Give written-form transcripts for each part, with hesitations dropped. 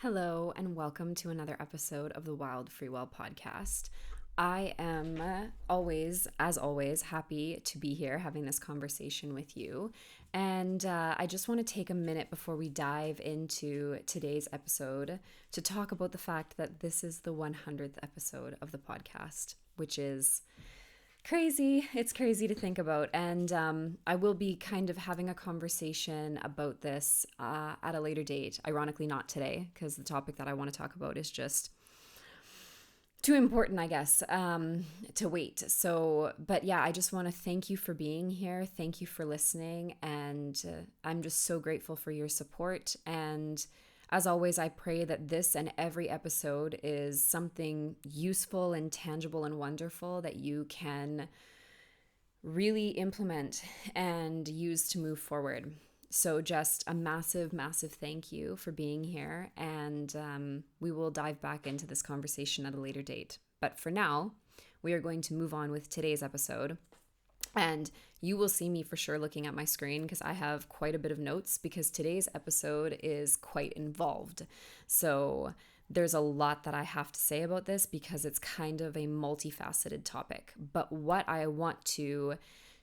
Hello, and welcome to another episode of the Wild Free Well podcast. I am as always, happy to be here having this conversation with you. And I just want to take a minute before we dive into today's episode to talk about the fact that this is the 100th episode of the podcast, which is crazy. It's crazy to think about. And I will be kind of having a conversation about this at a later date. Ironically, not today, because the topic that I want to talk about is just too important, I guess, to wait. So, but yeah, I just want to thank you for being here. Thank you for listening. And I'm just so grateful for your support. And as always, I pray that this and every episode is something useful and tangible and wonderful that you can really implement and use to move forward. So just a massive, massive thank you for being here. And we will dive back into this conversation at a later date. But for now, we are going to move on with today's episode. And you will see me for sure looking at my screen because I have quite a bit of notes because today's episode is quite involved. So there's a lot that I have to say about this because it's kind of a multifaceted topic. But what I want to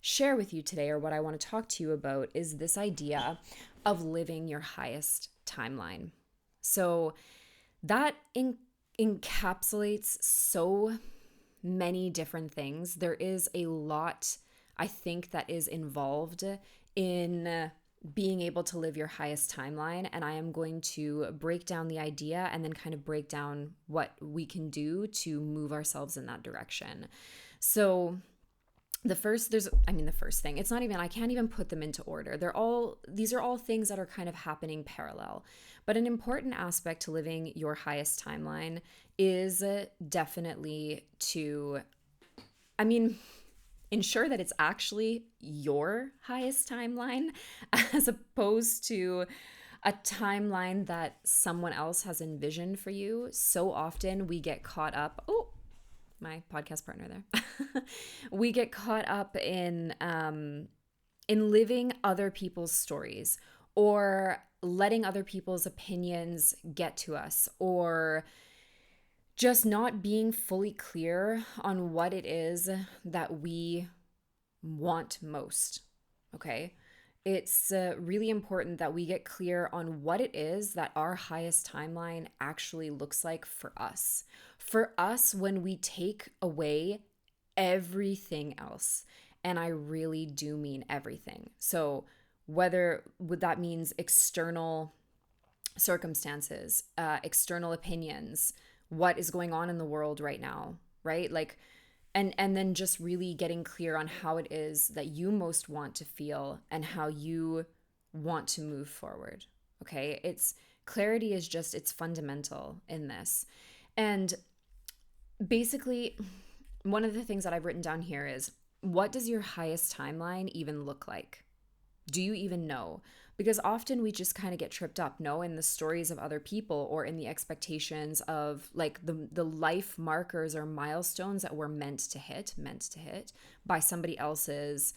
share with you today, or what I want to talk to you about, is this idea of living your highest timeline. So that encapsulates so many different things. There is a lot, I think, that is involved in being able to live your highest timeline. And I am going to break down the idea and then kind of break down what we can do to move ourselves in that direction. So the first thing, it's not even, I can't even put them into order. These are all things that are kind of happening parallel. But an important aspect to living your highest timeline is definitely to, ensure that it's actually your highest timeline as opposed to a timeline that someone else has envisioned for you. So often we get caught up. Oh, my podcast partner there. We get caught up in living other people's stories, or letting other people's opinions get to us, or just not being fully clear on what it is that we want most. Okay. It's really important that we get clear on what it is that our highest timeline actually looks like for us. For us, when we take away everything else, and I really do mean everything. So that means external circumstances, external opinions, what is going on in the world right now, right? Like, and then just really getting clear on how it is that you most want to feel and how you want to move forward. Okay? Clarity is just, it's fundamental in this. And basically, one of the things that I've written down here is, what does your highest timeline even look like? Do you even know? Because often we just kind of get tripped up, in the stories of other people, or in the expectations of like the life markers or milestones that we're meant to hit by somebody else's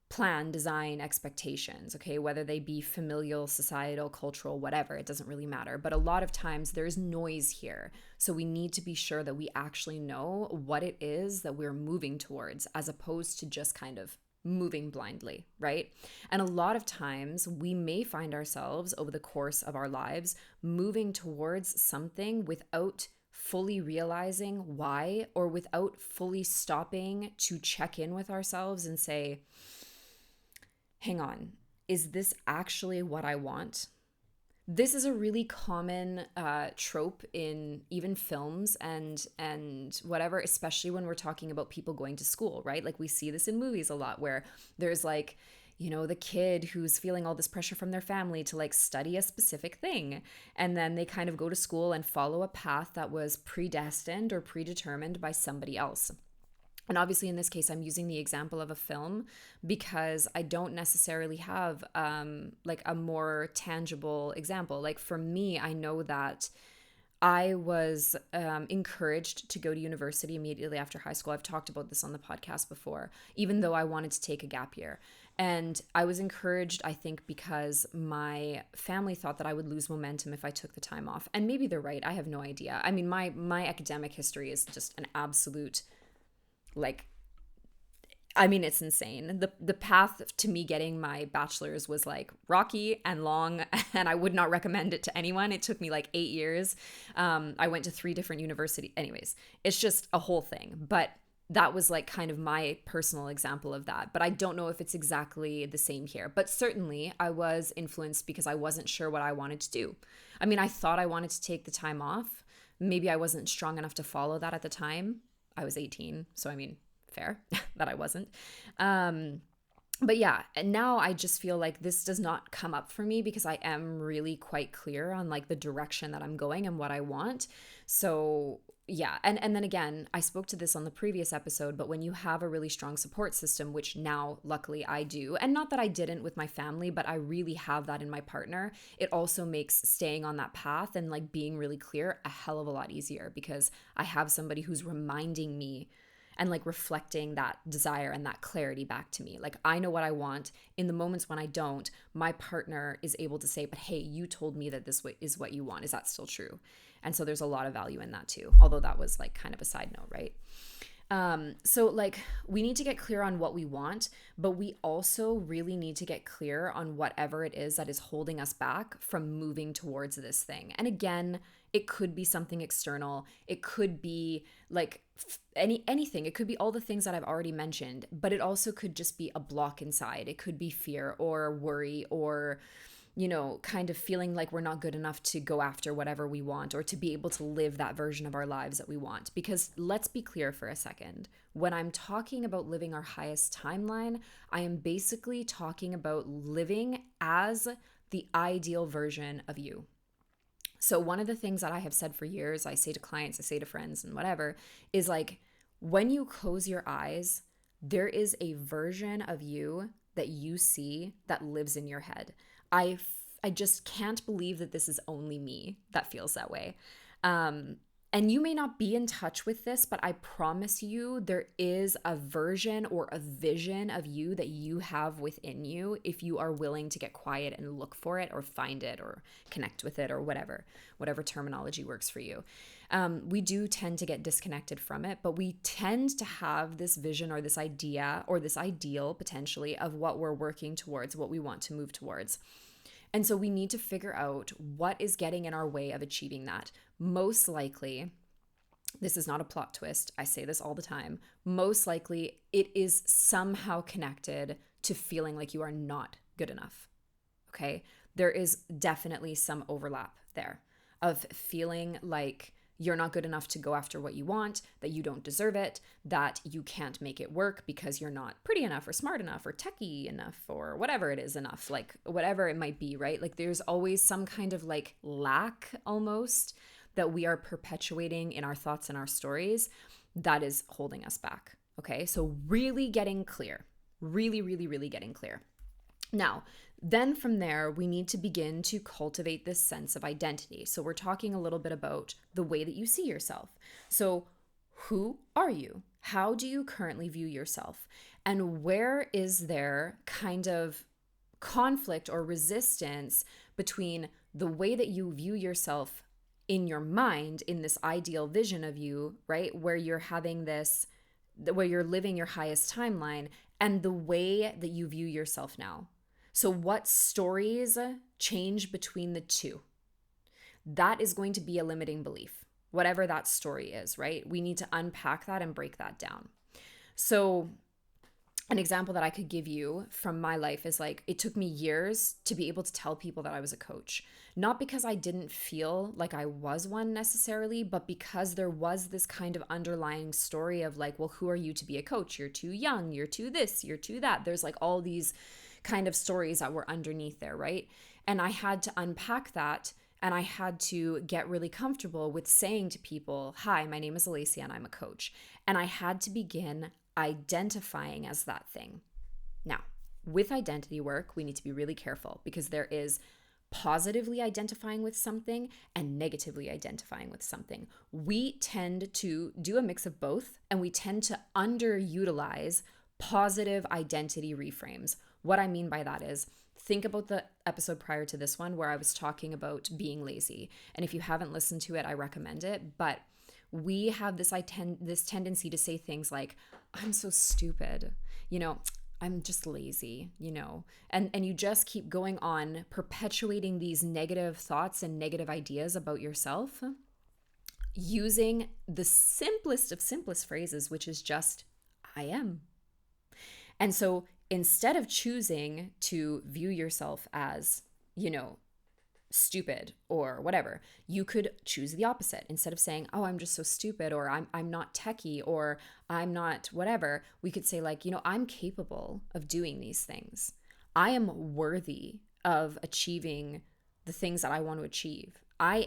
plan, design, expectations, okay? Whether they be familial, societal, cultural, whatever, it doesn't really matter. But a lot of times there's noise here. So we need to be sure that we actually know what it is that we're moving towards, as opposed to just kind of moving blindly, right? And a lot of times we may find ourselves over the course of our lives moving towards something without fully realizing why, or without fully stopping to check in with ourselves and say, hang on, is this actually what I want? This is a really common trope in even films and whatever, especially when we're talking about people going to school, right? Like we see this in movies a lot, where there's like, the kid who's feeling all this pressure from their family to like study a specific thing. And then they kind of go to school and follow a path that was predestined or predetermined by somebody else. And obviously in this case, I'm using the example of a film because I don't necessarily have like a more tangible example. Like for me, I know that I was encouraged to go to university immediately after high school. I've talked about this on the podcast before, even though I wanted to take a gap year. And I was encouraged, I think, because my family thought that I would lose momentum if I took the time off. And maybe they're right. I have no idea. I mean, my academic history is just an absolute, like, I mean, it's insane. The path to me getting my bachelor's was like rocky and long, and I would not recommend it to anyone. It took me like 8 years. I went to 3 different universities. Anyways, it's just a whole thing. But that was like kind of my personal example of that. But I don't know if it's exactly the same here. But certainly I was influenced because I wasn't sure what I wanted to do. I mean, I thought I wanted to take the time off. Maybe I wasn't strong enough to follow that at the time. I was 18. So, I mean, fair that I wasn't. But yeah, and now I just feel like this does not come up for me because I am really quite clear on like the direction that I'm going and what I want. So yeah, and then again, I spoke to this on the previous episode, but when you have a really strong support system, which now luckily I do, and not that I didn't with my family, but I really have that in my partner, it also makes staying on that path and like being really clear a hell of a lot easier because I have somebody who's reminding me and like reflecting that desire and that clarity back to me. Like I know what I want. In the moments when I don't, my partner is able to say, but hey, you told me that this is what you want. Is that still true? And so there's a lot of value in that too. Although that was like kind of a side note, right? So like we need to get clear on what we want, but we also really need to get clear on whatever it is that is holding us back from moving towards this thing. And again, it could be something external. It could be like anything. It could be all the things that I've already mentioned, but it also could just be a block inside. It could be fear or worry or kind of feeling like we're not good enough to go after whatever we want or to be able to live that version of our lives that we want. Because let's be clear for a second. When I'm talking about living our highest timeline, I am basically talking about living as the ideal version of you. So one of the things that I have said for years, I say to clients, I say to friends and whatever, is like, when you close your eyes, there is a version of you that you see that lives in your head. I just can't believe that this is only me that feels that way. And you may not be in touch with this, but I promise you there is a version or a vision of you that you have within you if you are willing to get quiet and look for it or find it or connect with it or whatever terminology works for you. We do tend to get disconnected from it, but we tend to have this vision or this idea or this ideal potentially of what we're working towards, what we want to move towards. And so we need to figure out what is getting in our way of achieving that. Most likely, this is not a plot twist. I say this all the time. Most likely, it is somehow connected to feeling like you are not good enough. Okay? There is definitely some overlap there of feeling like you're not good enough to go after what you want, that you don't deserve it, that you can't make it work because you're not pretty enough or smart enough or techie enough or whatever it is enough, like whatever it might be, right? Like there's always some kind of like lack almost that we are perpetuating in our thoughts and our stories that is holding us back. Okay, so really getting clear, really, really, really getting clear. Now, then from there, we need to begin to cultivate this sense of identity. So we're talking a little bit about the way that you see yourself. So who are you? How do you currently view yourself? And where is there kind of conflict or resistance between the way that you view yourself in your mind, in this ideal vision of you, right? Where you're having this, where you're living your highest timeline, and the way that you view yourself now. So what stories change between the two? That is going to be a limiting belief, whatever that story is, right? We need to unpack that and break that down. So an example that I could give you from my life is like, it took me years to be able to tell people that I was a coach. Not because I didn't feel like I was one necessarily, but because there was this kind of underlying story of like, well, who are you to be a coach? You're too young, you're too this, you're too that. There's like all these kind of stories that were underneath there, right? And I had to unpack that, and I had to get really comfortable with saying to people, hi, my name is Alicia and I'm a coach. And I had to begin identifying as that thing. Now, with identity work, we need to be really careful because there is positively identifying with something and negatively identifying with something. We tend to do a mix of both, and we tend to underutilize positive identity reframes. what I mean by that is, think about the episode prior to this one where I was talking about being lazy. And if you haven't listened to it, I recommend it. But we have this tendency to say things like, I'm so stupid, I'm just lazy, and you just keep going on perpetuating these negative thoughts and negative ideas about yourself using the simplest of simplest phrases, which is just, I am. And so instead of choosing to view yourself as, stupid or whatever, you could choose the opposite. Instead of saying, oh, I'm just so stupid, or I'm not techie, or I'm not whatever, we could say like, I'm capable of doing these things. I am worthy of achieving the things that I want to achieve. I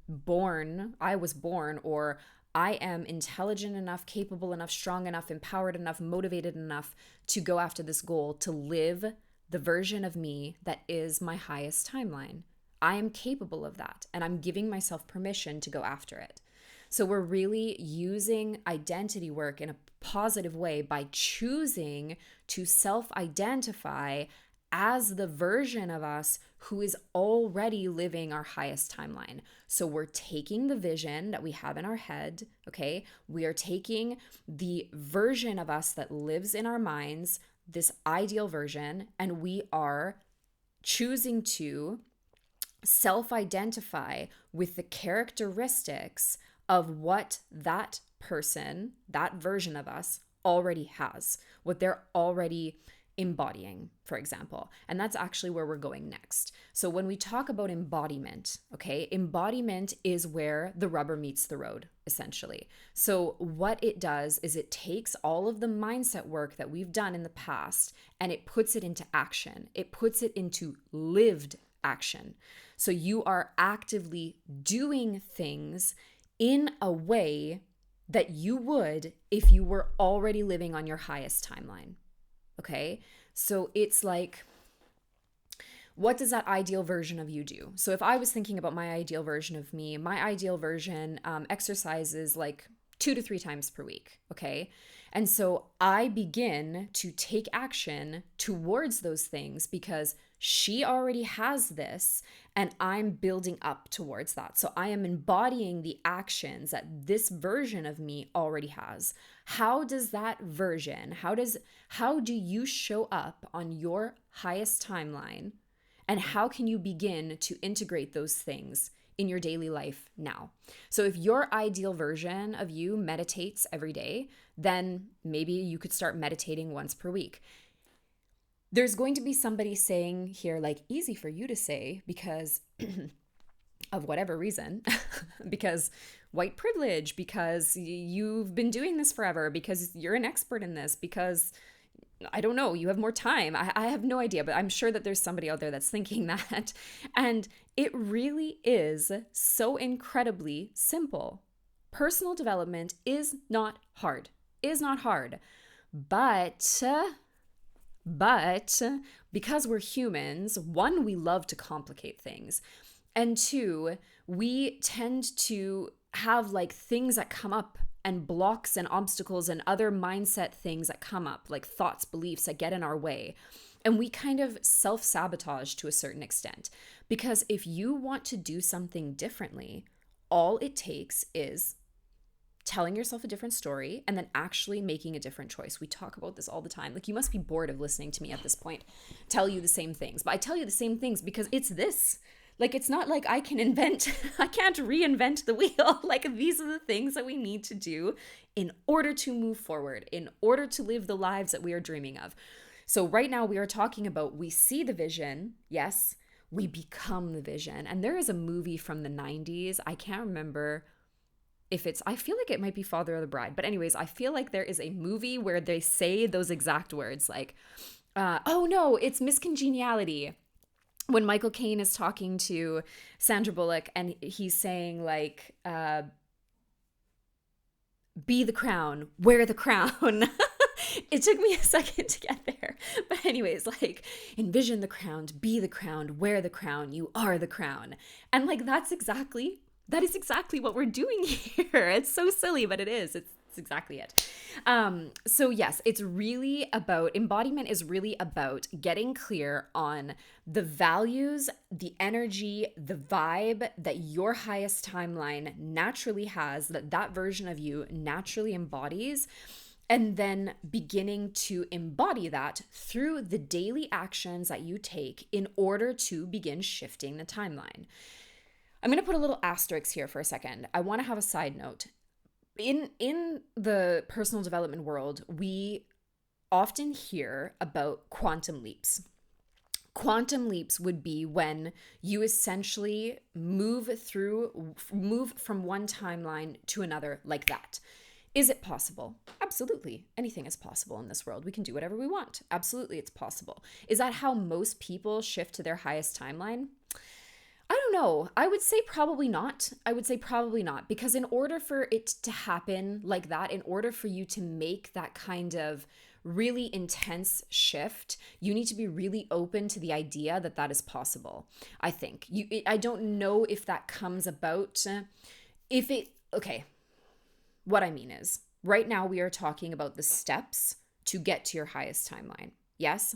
was born, or I am intelligent enough, capable enough, strong enough, empowered enough, motivated enough to go after this goal, to live the version of me that is my highest timeline. I am capable of that, and I'm giving myself permission to go after it. So we're really using identity work in a positive way by choosing to self-identify as the version of us who is already living our highest timeline. So we're taking the vision that we have in our head, okay? We are taking the version of us that lives in our minds, this ideal version, and we are choosing to self-identify with the characteristics of what that person, that version of us already has, what they're already embodying, for example. And that's actually where we're going next. So when we talk about embodiment, okay, embodiment is where the rubber meets the road, essentially. So what it does is it takes all of the mindset work that we've done in the past and it puts it into action. It puts it into lived action. So you are actively doing things in a way that you would if you were already living on your highest timeline. Okay, so it's like, what does that ideal version of you do? So if I was thinking about my ideal version of me, my ideal version exercises like 2 to 3 times per week. Okay, and so I begin to take action towards those things because she already has this and I'm building up towards that. So I am embodying the actions that this version of me already has. How does that version, how do you show up on your highest timeline, and how can you begin to integrate those things in your daily life now? So if your ideal version of you meditates every day, then maybe you could start meditating once per week. There's going to be somebody saying here, like, easy for you to say because of whatever reason, because white privilege, because you've been doing this forever, because you're an expert in this, because I don't know, you have more time. I have no idea, but I'm sure that there's somebody out there that's thinking that. And it really is so incredibly simple. Personal development is not hard, But because we're humans, one, we love to complicate things. And two, we tend to have like things that come up and blocks and obstacles and other mindset things that come up, like thoughts, beliefs that get in our way. And we kind of self-sabotage to a certain extent. Because if you want to do something differently, all it takes is telling yourself a different story and then actually making a different choice. We talk about this all the time. Like, you must be bored of listening to me at this point, tell you the same things. But I tell you the same things because it's this. Like, it's not like I can't reinvent the wheel. Like, these are the things that we need to do in order to move forward, in order to live the lives that we are dreaming of. So right now we are talking about, we see the vision, yes, we become the vision. And there is a movie from the 90s. I can't remember I feel like it might be Father of the Bride. But anyways, I feel like there is a movie where they say those exact words, like, oh no, it's Miss Congeniality. When Michael Caine is talking to Sandra Bullock and he's saying like, be the crown, wear the crown. It took me a second to get there. But anyways, like, envision the crown, be the crown, wear the crown, you are the crown. And like, that is exactly what we're doing here. It's so silly, but it is. It's That's exactly it. So yes, it's really about, embodiment is really about getting clear on the values, the energy, the vibe that your highest timeline naturally has, that version of you naturally embodies, and then beginning to embody that through the daily actions that you take in order to begin shifting the timeline. I'm going to put a little asterisk here for a second. I want to have a side note. In the personal development world, we often hear about quantum leaps. Quantum leaps would be when you essentially move from one timeline to another like that. Is it possible? Absolutely. Anything is possible in this world. We can do whatever we want. Absolutely, it's possible. Is that how most people shift to their highest timeline? I don't know. I would say probably not. Because in order for it to happen like that, in order for you to make that kind of really intense shift, you need to be really open to the idea that that is possible. I think. I don't know if that comes about okay, what I mean is, right now we are talking about the steps to get to your highest timeline. Yes?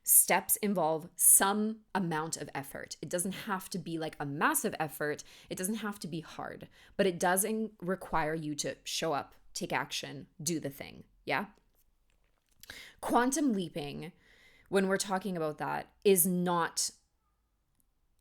Steps involve some amount of effort. It doesn't have to be like a massive effort. It doesn't have to be hard, but it does require you to show up, take action, do the thing. Yeah? Quantum leaping, when we're talking about that, is not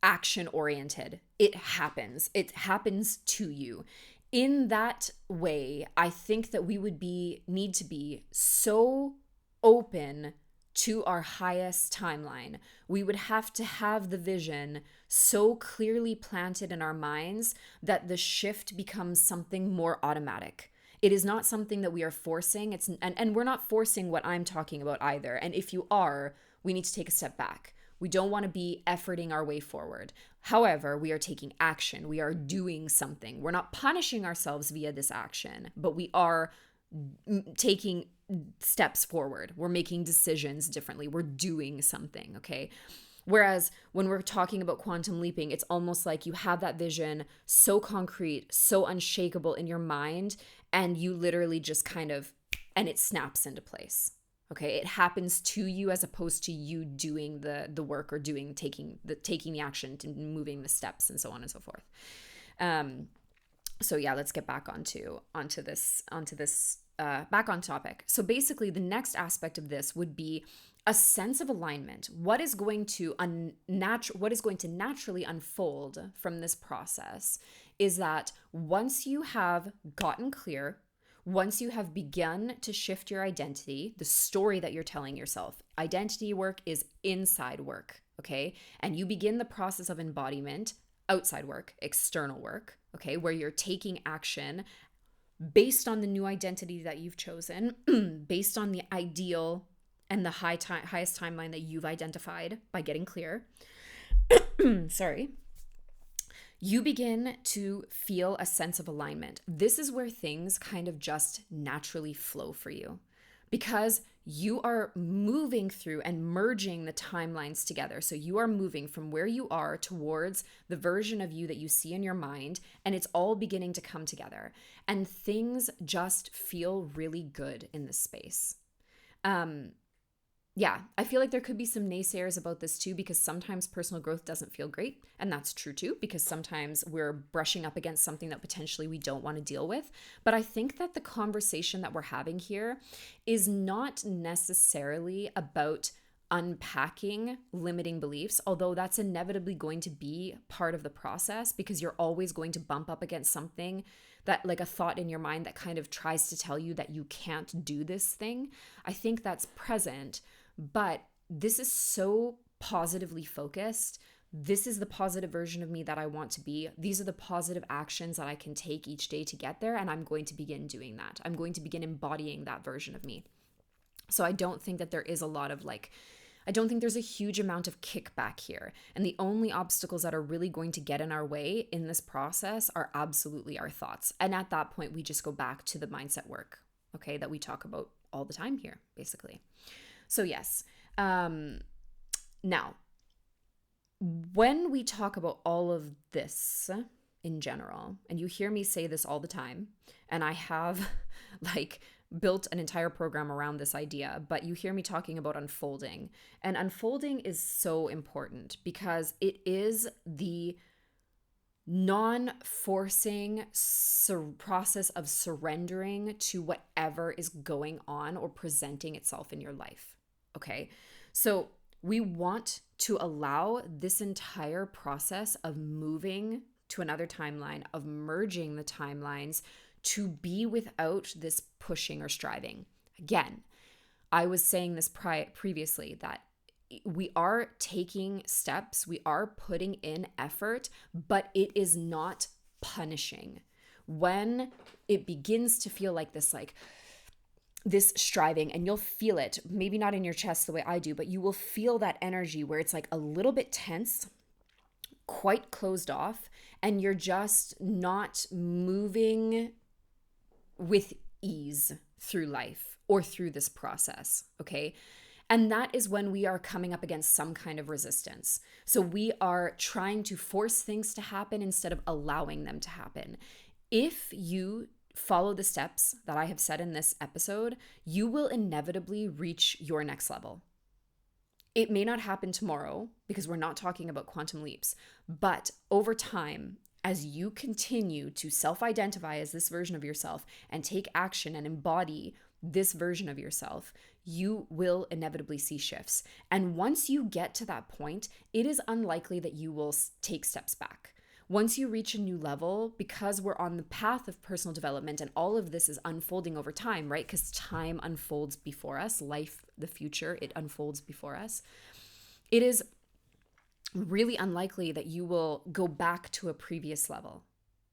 action oriented. It happens. It happens to you. In that way, I think that we would need to be so open to our highest timeline. We would have to have the vision so clearly planted in our minds that the shift becomes something more automatic. It is not something that we are forcing. And we're not forcing what I'm talking about either. And if you are, we need to take a step back. We don't want to be efforting our way forward. However, we are taking action. We are doing something. We're not punishing ourselves via this action, but we are taking steps forward. We're making decisions differently. We're doing something, okay? Whereas when we're talking about quantum leaping, it's almost like you have that vision so concrete, so unshakable in your mind, and you literally just and it snaps into place. Okay, it happens to you as opposed to you doing the work or taking the action to moving the steps and so on and so forth. So yeah, let's get back onto this back on topic. So basically, the next aspect of this would be a sense of alignment. What is going to naturally unfold from this process is that once you have gotten clear, once you have begun to shift your identity, the story that you're telling yourself, identity work is inside work, okay? And you begin the process of embodiment, outside work, external work, okay, where you're taking action based on the new identity that you've chosen, based on the ideal and the highest timeline that you've identified by getting clear. Sorry. You begin to feel a sense of alignment. This is where things kind of just naturally flow for you because you are moving through and merging the timelines together. So you are moving from where you are towards the version of you that you see in your mind, and it's all beginning to come together. And things just feel really good in this space. Yeah, I feel like there could be some naysayers about this too, because sometimes personal growth doesn't feel great. And that's true too, because sometimes we're brushing up against something that potentially we don't want to deal with. But I think that the conversation that we're having here is not necessarily about unpacking limiting beliefs, although that's inevitably going to be part of the process because you're always going to bump up against something that, like a thought in your mind that kind of tries to tell you that you can't do this thing. I think that's present. But this is so positively focused. This is the positive version of me that I want to be. These are the positive actions that I can take each day to get there. And I'm going to begin doing that. I'm going to begin embodying that version of me. So I don't think that there is a lot of I don't think there's a huge amount of kickback here. And the only obstacles that are really going to get in our way in this process are absolutely our thoughts. And at that point, we just go back to the mindset work, okay, that we talk about all the time here, basically. So yes, now, when we talk about all of this in general, and you hear me say this all the time, and I have like built an entire program around this idea, but you hear me talking about unfolding. And unfolding is so important because it is the non-forcing process of surrendering to whatever is going on or presenting itself in your life. Okay. So we want to allow this entire process of moving to another timeline, of merging the timelines, to be without this pushing or striving. Again, I was saying this previously, that we are taking steps, we are putting in effort, but it is not punishing. When it begins to feel like this striving, and you'll feel it, maybe not in your chest the way I do, but you will feel that energy where it's like a little bit tense, quite closed off, and you're just not moving with ease through life or through this process, okay? And that is when we are coming up against some kind of resistance. So we are trying to force things to happen instead of allowing them to happen. If you follow the steps that I have said in this episode, you will inevitably reach your next level. It may not happen tomorrow because we're not talking about quantum leaps, but over time, as you continue to self-identify as this version of yourself and take action and embody this version of yourself, you will inevitably see shifts. And once you get to that point, it is unlikely that you will take steps back. Once you reach a new level, because we're on the path of personal development and all of this is unfolding over time, right? Because time unfolds before us, life, the future, it unfolds before us. It is really unlikely that you will go back to a previous level.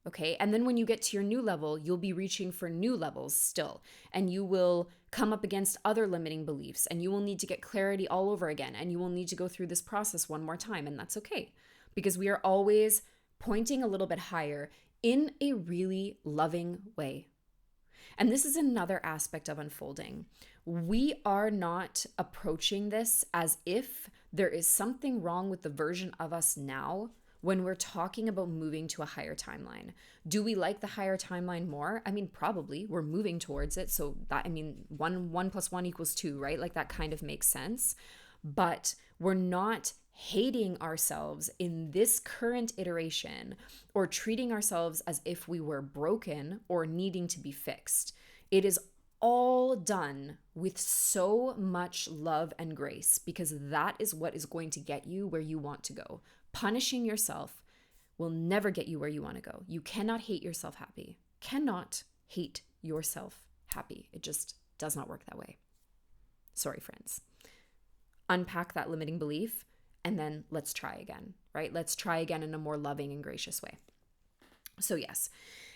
Okay. And then when you get to your new level, you'll be reaching for new levels still, and you will come up against other limiting beliefs, and you will need to get clarity all over again. And you will need to go through this process one more time. And that's okay, because we are always pointing a little bit higher in a really loving way. And this is another aspect of unfolding. We are not approaching this as if there is something wrong with the version of us now when we're talking about moving to a higher timeline. Do we like the higher timeline more? I mean, probably. We're moving towards it. So that, I mean, 1 + 1 = 2, right? Like that kind of makes sense. But we're not hating ourselves in this current iteration or treating ourselves as if we were broken or needing to be fixed. It is all done with so much love and grace, because that is what is going to get you where you want to go. Punishing yourself will never get you where you want to go. You cannot hate yourself happy. Cannot hate yourself happy. It just does not work that way. Sorry, friends. Unpack that limiting belief, and then let's try again, right? Let's try again in a more loving and gracious way. So yes.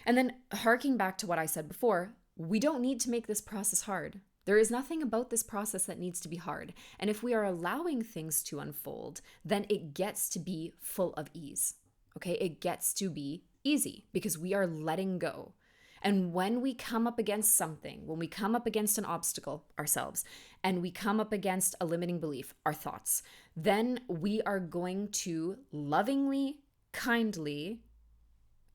And then harking back to what I said before, we don't need to make this process hard. There is nothing about this process that needs to be hard. And if we are allowing things to unfold, then it gets to be full of ease. Okay? It gets to be easy because we are letting go. And when we come up against something, when we come up against an obstacle ourselves, and we come up against a limiting belief, our thoughts, then we are going to lovingly, kindly,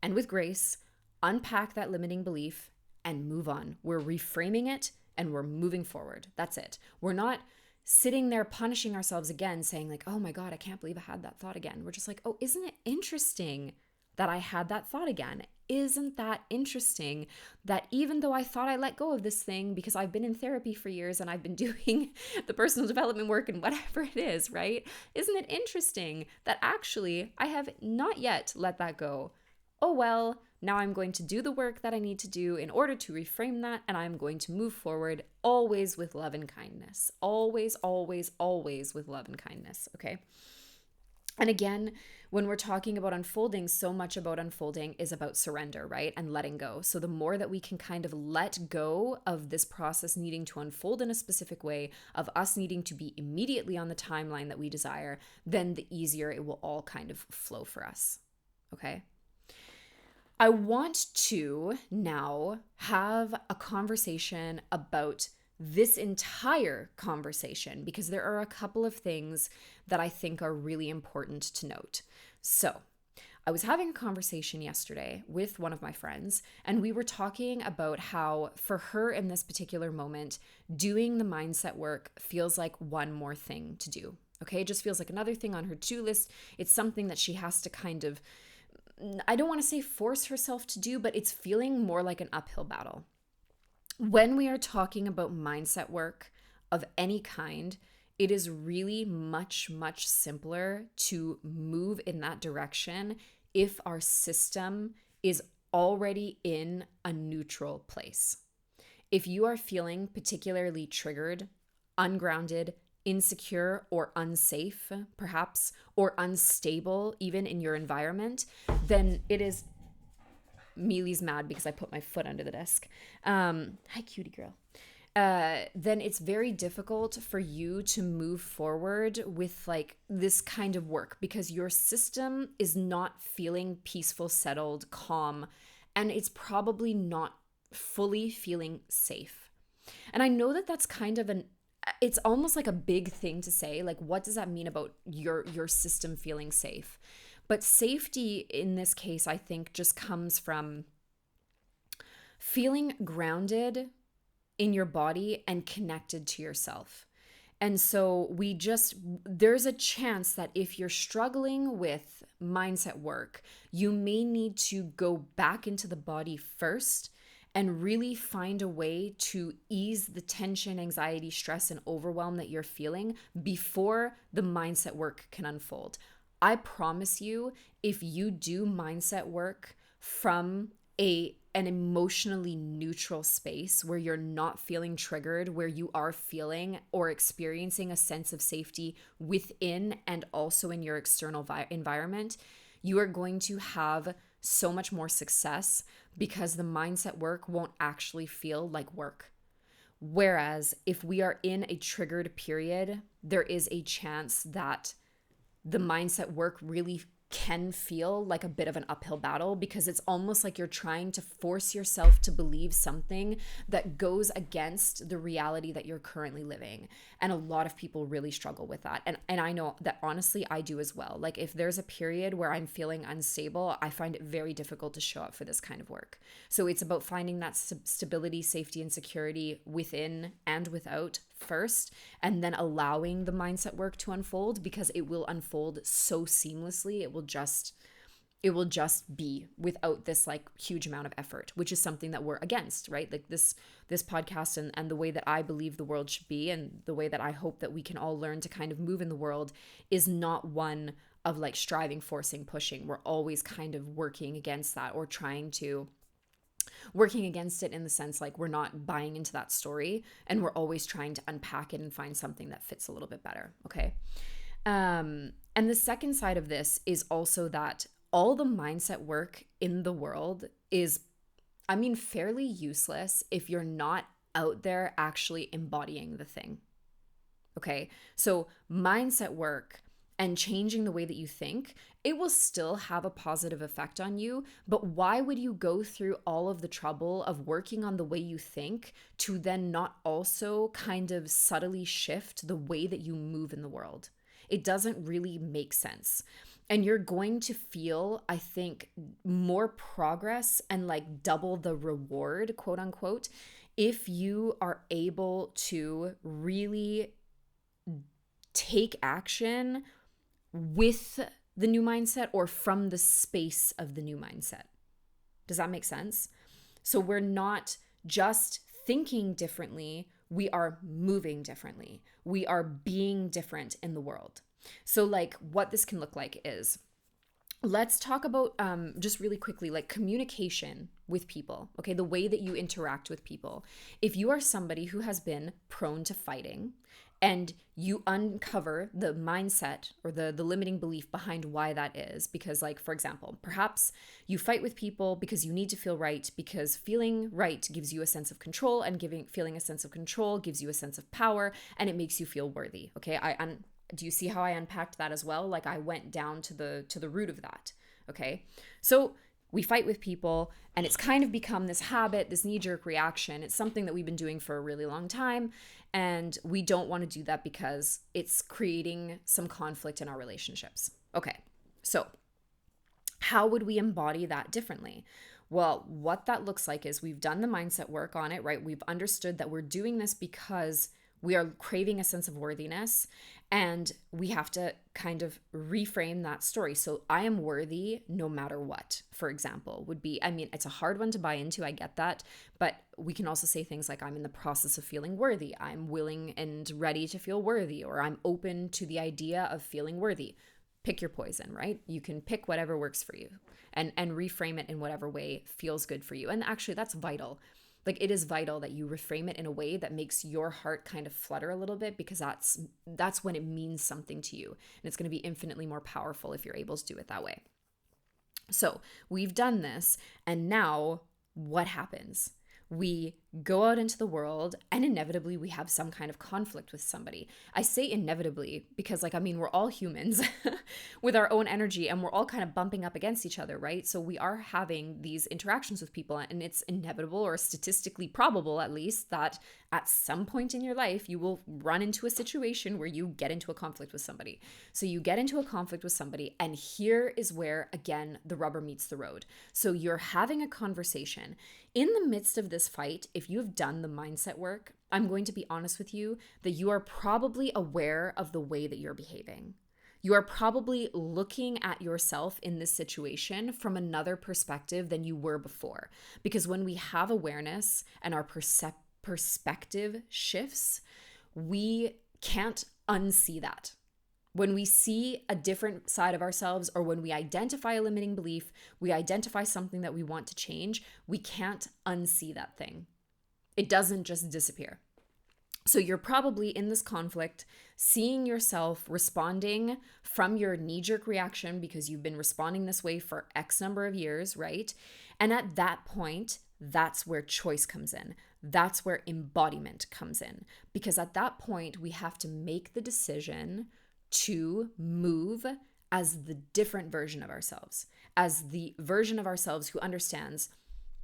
and with grace, unpack that limiting belief and move on. We're reframing it and we're moving forward. That's it. We're not sitting there punishing ourselves again, saying like, oh my God, I can't believe I had that thought again. We're just like, oh, isn't it interesting that I had that thought again? Isn't that interesting that even though I thought I let go of this thing because I've been in therapy for years and I've been doing the personal development work and whatever it is, right? Isn't it interesting that actually I have not yet let that go? Oh, well, now I'm going to do the work that I need to do in order to reframe that, and I'm going to move forward always with love and kindness. Always, always, always with love and kindness, okay? And again, when we're talking about unfolding, so much about unfolding is about surrender, right? And letting go. So the more that we can kind of let go of this process needing to unfold in a specific way, of us needing to be immediately on the timeline that we desire, then the easier it will all kind of flow for us, okay? I want to now have a conversation about this entire conversation because there are a couple of things that I think are really important to note. So I was having a conversation yesterday with one of my friends, and we were talking about how, for her in this particular moment, doing the mindset work feels like one more thing to do. Okay, it just feels like another thing on her to-do list. It's something that she has to kind of, I don't want to say force herself to do, but it's feeling more like an uphill battle. When we are talking about mindset work of any kind, it is really much, much simpler to move in that direction if our system is already in a neutral place. If you are feeling particularly triggered, ungrounded, insecure, or unsafe, perhaps, or unstable, even in your environment, then it is. Mealy's mad because I put my foot under the desk. Hi, cutie girl. Then it's very difficult for you to move forward with like this kind of work because your system is not feeling peaceful, settled, calm, and it's probably not fully feeling safe. And I know that that's kind of it's almost like a big thing to say. Like, what does that mean about your system feeling safe? But safety in this case, I think, just comes from feeling grounded in your body and connected to yourself. And so there's a chance that if you're struggling with mindset work, you may need to go back into the body first and really find a way to ease the tension, anxiety, stress, and overwhelm that you're feeling before the mindset work can unfold. I promise you, if you do mindset work from an emotionally neutral space where you're not feeling triggered, where you are feeling or experiencing a sense of safety within and also in your external environment, you are going to have so much more success because the mindset work won't actually feel like work. Whereas if we are in a triggered period, there is a chance that the mindset work really can feel like a bit of an uphill battle because it's almost like you're trying to force yourself to believe something that goes against the reality that you're currently living. And a lot of people really struggle with that. And I know that honestly, I do as well. Like if there's a period where I'm feeling unstable, I find it very difficult to show up for this kind of work. So it's about finding that stability, safety, and security within and without first, and then allowing the mindset work to unfold because it will unfold so seamlessly. It will just be without this like huge amount of effort, which is something that we're against, right? Like this podcast and the way that I believe the world should be and the way that I hope that we can all learn to kind of move in the world is not one of like striving, forcing, pushing. We're always kind of working against that or working against it in the sense like we're not buying into that story and we're always trying to unpack it and find something that fits a little bit better. Okay. And the second side of this is also that all the mindset work in the world is, fairly useless if you're not out there actually embodying the thing. Okay. So mindset work and changing the way that you think, it will still have a positive effect on you. But why would you go through all of the trouble of working on the way you think to then not also kind of subtly shift the way that you move in the world? It doesn't really make sense. And you're going to feel, I think, more progress and like double the reward, quote unquote, if you are able to really take action with the new mindset or from the space of the new mindset. Does that make sense? So we're not just thinking differently, we are moving differently. We are being different in the world. So like what this can look like is, let's talk about just really quickly, like communication with people, okay? The way that you interact with people. If you are somebody who has been prone to fighting and you uncover the mindset or the limiting belief behind why that is, because like, for example, perhaps you fight with people because you need to feel right, because feeling right gives you a sense of control, and feeling a sense of control gives you a sense of power, and it makes you feel worthy, okay? Do you see how I unpacked that as well? Like I went down to the root of that, okay? So we fight with people and it's kind of become this habit, this knee-jerk reaction. It's something that we've been doing for a really long time, and we don't want to do that because it's creating some conflict in our relationships. Okay, so How would we embody that differently? Well, what that looks like is we've done the mindset work on it, right? We've understood that we're doing this because we are craving a sense of worthiness, and we have to kind of reframe that story. So I am worthy no matter what, for example, would be, I mean, it's a hard one to buy into. I get that. But we can also say things like, I'm in the process of feeling worthy. I'm willing and ready to feel worthy, or I'm open to the idea of feeling worthy. Pick your poison, right? You can pick whatever works for you, and reframe it in whatever way feels good for you. And actually, that's vital. Like, it is vital that you reframe it in a way that makes your heart kind of flutter a little bit, because that's when it means something to you. And it's going to be infinitely more powerful if you're able to do it that way. So we've done this, and now what happens? We go out into the world, and inevitably we have some kind of conflict with somebody. I say inevitably because, like, I mean, we're all humans with our own energy, and we're all kind of bumping up against each other, right? So we are having these interactions with people, and it's inevitable, or statistically probable at least, that at some point in your life you will run into a situation where you get into a conflict with somebody. So you get into a conflict with somebody, and here is where, again, the rubber meets the road. So you're having a conversation. In the midst of this fight, if you've done the mindset work, I'm going to be honest with you that you are probably aware of the way that you're behaving. You are probably looking at yourself in this situation from another perspective than you were before. Because when we have awareness and our perspective shifts, we can't unsee that. When we see a different side of ourselves, or when we identify a limiting belief, we identify something that we want to change, we can't unsee that thing. It doesn't just disappear. So you're probably in this conflict, seeing yourself responding from your knee-jerk reaction because you've been responding this way for X number of years, right? And at that point, that's where choice comes in. That's where embodiment comes in. Because at that point, we have to make the decision to move as the different version of ourselves, as the version of ourselves who understands,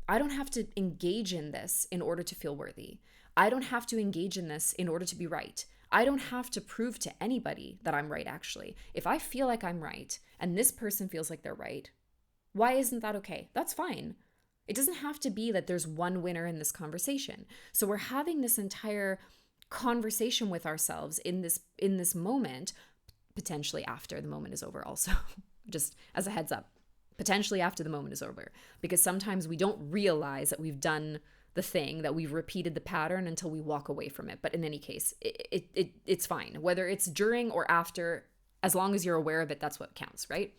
I don't have to engage in this in order to feel worthy. I don't have to engage in this in order to be right. I don't have to prove to anybody that I'm right, actually. If I feel like I'm right and this person feels like they're right, why isn't that okay? That's fine. It doesn't have to be that there's one winner in this conversation. So we're having this entire conversation with ourselves in this moment, potentially after the moment is over also. Just as a heads up, potentially after the moment is over, because sometimes we don't realize that we've done the thing, that we've repeated the pattern until we walk away from it. But in any case, it's fine. Whether it's during or after, as long as you're aware of it, that's what counts, right?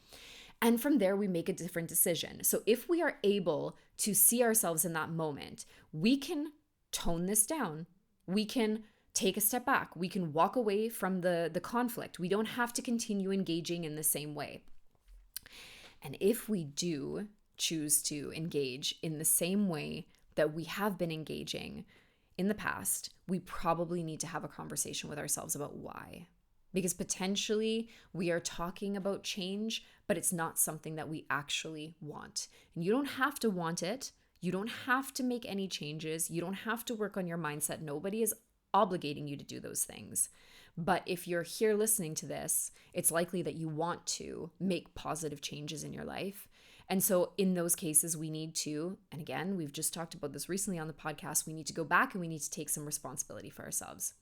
And from there, we make a different decision. So if we are able to see ourselves in that moment, we can tone this down. We can take a step back. We can walk away from the conflict. We don't have to continue engaging in the same way. And if we do choose to engage in the same way that we have been engaging in the past, we probably need to have a conversation with ourselves about why. Because potentially we are talking about change, but it's not something that we actually want. And you don't have to want it. You don't have to make any changes. You don't have to work on your mindset. Nobody is obligating you to do those things. But if you're here listening to this, it's likely that you want to make positive changes in your life. And so in those cases, we need to, and again, we've just talked about this recently on the podcast, we need to go back and we need to take some responsibility for ourselves.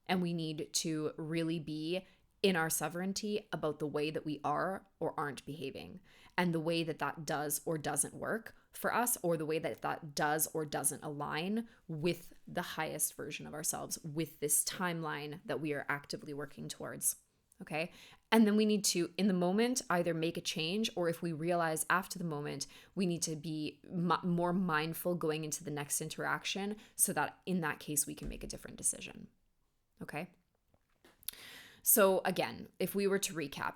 And we need to really be in our sovereignty about the way that we are or aren't behaving, and the way that that does or doesn't work for us, or the way that that does or doesn't align with the highest version of ourselves, with this timeline that we are actively working towards. Okay. And then we need to, in the moment, either make a change, or if we realize after the moment, we need to be more mindful going into the next interaction, so that in that case, we can make a different decision. Okay. So again, if we were to recap,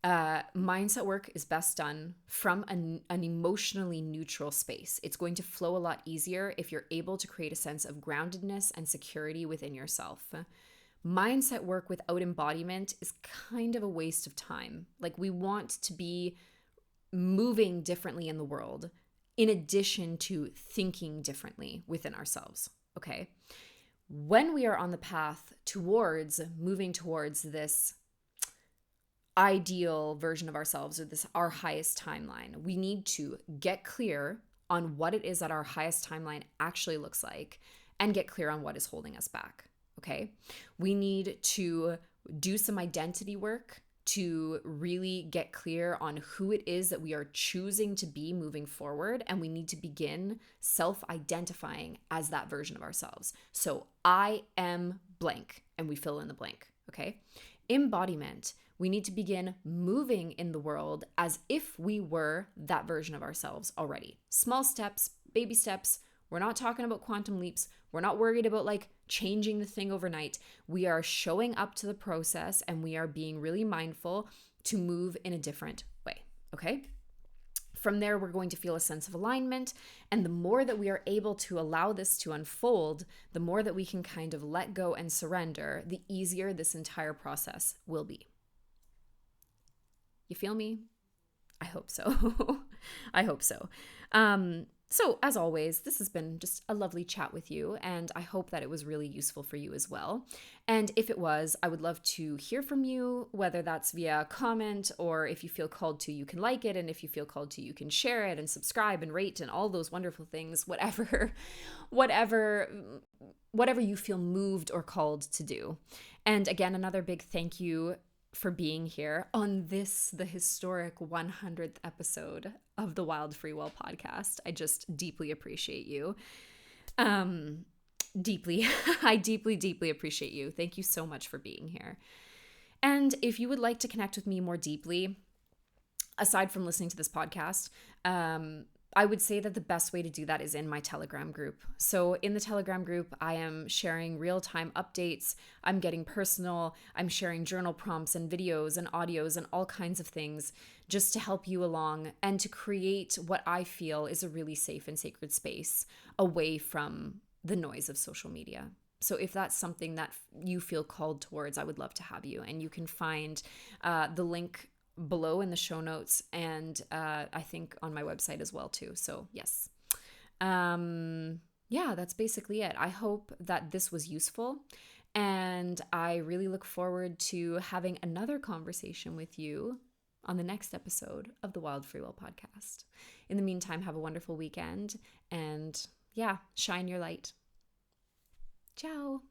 mindset work is best done from an emotionally neutral space. It's going to flow a lot easier if you're able to create a sense of groundedness and security within yourself. Mindset work without embodiment is kind of a waste of time. Like, we want to be moving differently in the world in addition to thinking differently within ourselves. Okay. When we are on the path towards moving towards this ideal version of ourselves, or this our highest timeline. We need to get clear on what it is that our highest timeline actually looks like and get clear on what is holding us back. Okay? We need to do some identity work to really get clear on who it is that we are choosing to be moving forward. And we need to begin self identifying as that version of ourselves. So I am blank, and we fill in the blank. Okay. Embodiment. We need to begin moving in the world as if we were that version of ourselves already. Small steps, baby steps. We're not talking about quantum leaps. We're not worried about like changing the thing overnight. We are showing up to the process, and we are being really mindful to move in a different way. Okay. From there, we're going to feel a sense of alignment. And the more that we are able to allow this to unfold, the more that we can kind of let go and surrender, the easier this entire process will be. You feel me? I hope so. I hope so. So, as always, this has been just a lovely chat with you, and I hope that it was really useful for you as well. And if it was, I would love to hear from you, whether that's via a comment, or if you feel called to, you can like it, and if you feel called to, you can share it and subscribe and rate and all those wonderful things, whatever you feel moved or called to do. And again, another big thank you for being here on this, the historic 100th episode of the Wild Free Will podcast. I just deeply appreciate you. Deeply. I deeply appreciate you. Thank you so much for being here. And if you would like to connect with me more deeply, aside from listening to this podcast, I would say that the best way to do that is in my Telegram group. So in the Telegram group, I am sharing real-time updates. I'm getting personal. I'm sharing journal prompts and videos and audios and all kinds of things just to help you along and to create what I feel is a really safe and sacred space away from the noise of social media. So if that's something that you feel called towards, I would love to have you. And you can find the link below in the show notes, and I think on my website as well too. So yes. Yeah, that's basically it. I hope that this was useful, and I really look forward to having another conversation with you on the next episode of the Wild Free Will podcast. In the meantime, have a wonderful weekend, and yeah, shine your light. Ciao.